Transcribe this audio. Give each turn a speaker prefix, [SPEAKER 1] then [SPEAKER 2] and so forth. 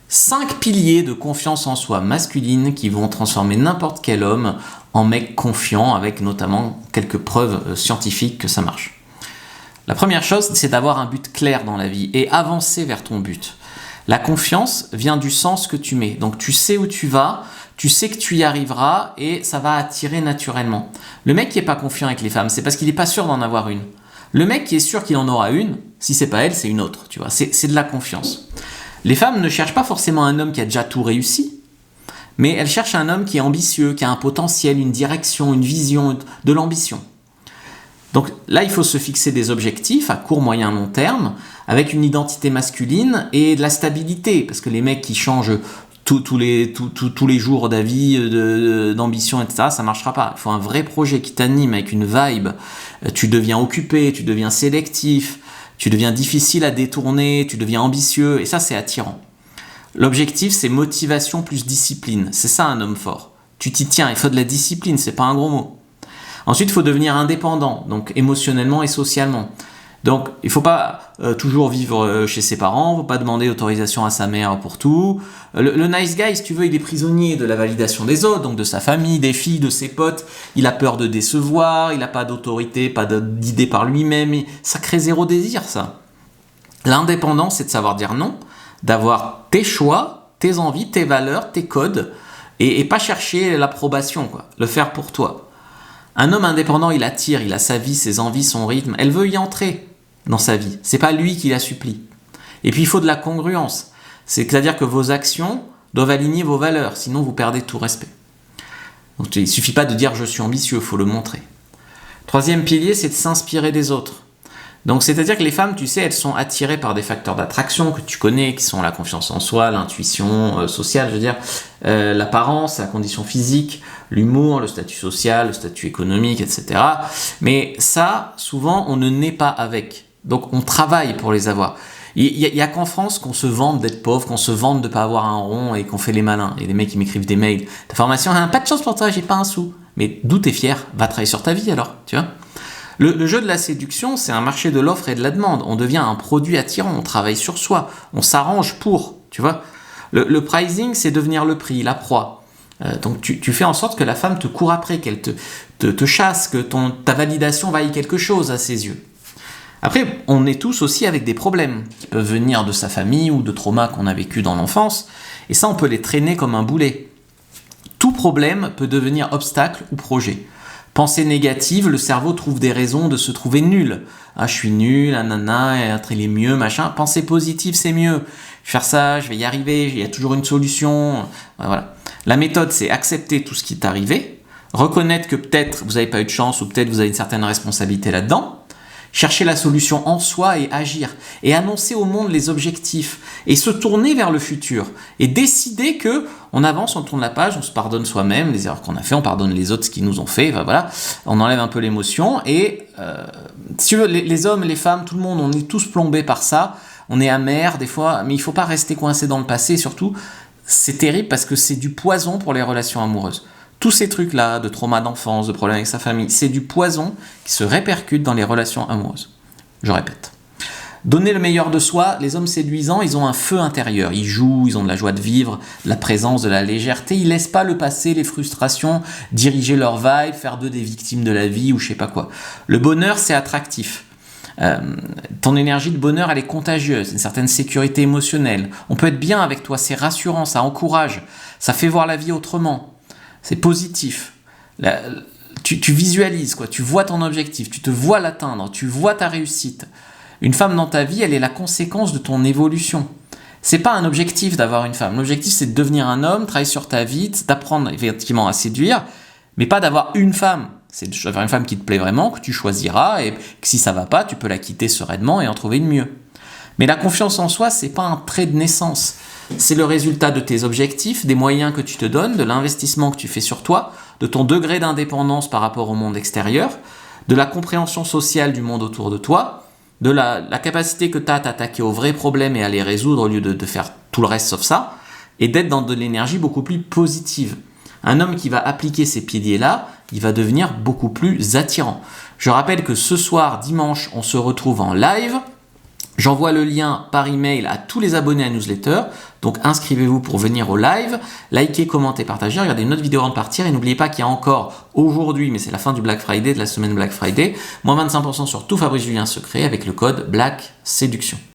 [SPEAKER 1] 5 piliers de confiance en soi masculine qui vont transformer n'importe quel homme en mec confiant, avec notamment quelques preuves scientifiques que ça marche. La première chose, c'est d'avoir un but clair dans la vie et avancer vers ton but. La confiance vient du sens que tu mets. Donc tu sais où tu vas, tu sais que tu y arriveras et ça va attirer naturellement. Le mec qui n'est pas confiant avec les femmes, c'est parce qu'il n'est pas sûr d'en avoir une. Le mec qui est sûr qu'il en aura une, si c'est pas elle, c'est une autre. Tu vois, c'est de la confiance. Les femmes ne cherchent pas forcément un homme qui a déjà tout réussi, mais elles cherchent un homme qui est ambitieux, qui a un potentiel, une direction, une vision, de l'ambition. Donc là, il faut se fixer des objectifs à court, moyen, long terme, avec une identité masculine et de la stabilité, parce que les mecs qui changent tous les jours d'avis, d'ambition, etc., ça ne marchera pas. Il faut un vrai projet qui t'anime avec une vibe. Tu deviens occupé, tu deviens sélectif, tu deviens difficile à détourner, tu deviens ambitieux, et ça, c'est attirant. L'objectif, c'est motivation plus discipline. C'est ça un homme fort. Tu t'y tiens, il faut de la discipline, c'est pas un gros mot. Ensuite, il faut devenir indépendant, donc émotionnellement et socialement. Donc, il ne faut pas toujours vivre chez ses parents, il ne faut pas demander autorisation à sa mère pour tout. Le nice guy, si tu veux, il est prisonnier de la validation des autres, donc de sa famille, des filles, de ses potes. Il a peur de décevoir, il n'a pas d'autorité, pas d'idée par lui-même. Ça crée zéro désir, ça. L'indépendance, c'est de savoir dire non, d'avoir tes choix, tes envies, tes valeurs, tes codes, et pas chercher l'approbation, quoi. Le faire pour toi. Un homme indépendant, il attire, il a sa vie, ses envies, son rythme. Elle veut y entrer dans sa vie. C'est pas lui qui la supplie. Et puis il faut de la congruence. C'est-à-dire que vos actions doivent aligner vos valeurs, sinon vous perdez tout respect. Donc il ne suffit pas de dire je suis ambitieux, il faut le montrer. Troisième pilier, c'est de s'inspirer des autres. Donc c'est-à-dire que les femmes, tu sais, elles sont attirées par des facteurs d'attraction que tu connais, qui sont la confiance en soi, l'intuition sociale, je veux dire, l'apparence, la condition physique, l'humour, le statut social, le statut économique, etc. Mais ça, souvent, on ne naît pas avec. Donc on travaille pour les avoir. Il y a qu'en France qu'on se vante d'être pauvre, qu'on se vante de ne pas avoir un rond et qu'on fait les malins. Et les mecs qui m'écrivent des mails. Ta formation, pas de chance pour toi, j'ai pas un sou. Mais d'où t'es fier? Va travailler sur ta vie alors, tu vois. Le jeu de la séduction, c'est un marché de l'offre et de la demande. On devient un produit attirant, on travaille sur soi, on s'arrange pour, tu vois. Le pricing, c'est devenir le prix, la proie. Donc tu fais en sorte que la femme te court après, qu'elle te chasse, que ta validation vaille quelque chose à ses yeux. Après, on est tous aussi avec des problèmes qui peuvent venir de sa famille ou de traumas qu'on a vécu dans l'enfance. Et ça, on peut les traîner comme un boulet. Tout problème peut devenir obstacle ou projet. Pensée négative, le cerveau trouve des raisons de se trouver nul. Ah, je suis nul, nanana, il est mieux, machin. Pensée positive, c'est mieux. Je vais faire ça, je vais y arriver, il y a toujours une solution. Voilà. La méthode, c'est accepter tout ce qui est arrivé, reconnaître que peut-être vous n'avez pas eu de chance ou peut-être vous avez une certaine responsabilité là-dedans, chercher la solution en soi et agir, et annoncer au monde les objectifs, et se tourner vers le futur, et décider que on avance, on tourne la page, on se pardonne soi-même les erreurs qu'on a fait, on pardonne les autres ce qu'ils nous ont fait, voilà, on enlève un peu l'émotion, et si tu veux, les hommes, les femmes, tout le monde, on est tous plombés par ça, on est amer des fois, mais il ne faut pas rester coincé dans le passé, et surtout, c'est terrible parce que c'est du poison pour les relations amoureuses. Tous ces trucs-là, de trauma d'enfance, de problèmes avec sa famille, c'est du poison qui se répercute dans les relations amoureuses. Je répète. Donner le meilleur de soi, les hommes séduisants, ils ont un feu intérieur. Ils jouent, ils ont de la joie de vivre, de la présence, de la légèreté. Ils ne laissent pas le passé, les frustrations, diriger leur vibe, faire d'eux des victimes de la vie ou je sais pas quoi. Le bonheur, c'est attractif. Ton énergie de bonheur, elle est contagieuse, une certaine sécurité émotionnelle. On peut être bien avec toi, c'est rassurant, ça encourage, ça fait voir la vie autrement. C'est positif. Tu visualises, quoi. Tu vois ton objectif, tu te vois l'atteindre, tu vois ta réussite. Une femme dans ta vie, elle est la conséquence de ton évolution. C'est pas un objectif d'avoir une femme. L'objectif, c'est de devenir un homme, travailler sur ta vie, d'apprendre effectivement à séduire, mais pas d'avoir une femme. C'est d'avoir une femme qui te plaît vraiment, que tu choisiras, et que si ça va pas, tu peux la quitter sereinement et en trouver une mieux. Mais la confiance en soi, c'est pas un trait de naissance. C'est le résultat de tes objectifs, des moyens que tu te donnes, de l'investissement que tu fais sur toi, de ton degré d'indépendance par rapport au monde extérieur, de la compréhension sociale du monde autour de toi, de la capacité que tu as à t'attaquer aux vrais problèmes et à les résoudre au lieu de faire tout le reste sauf ça, et d'être dans de l'énergie beaucoup plus positive. Un homme qui va appliquer ces piliers-là, il va devenir beaucoup plus attirant. Je rappelle que ce soir, dimanche, on se retrouve en live J'envoie le lien par email à tous les abonnés à newsletter, donc inscrivez-vous pour venir au live, likez, commentez, partagez, regardez une autre vidéo avant de partir et n'oubliez pas qu'il y a encore aujourd'hui, mais c'est la fin du Black Friday, de la semaine Black Friday, moins 25% sur tout Fabrice Julien Secret avec le code Black Séduction.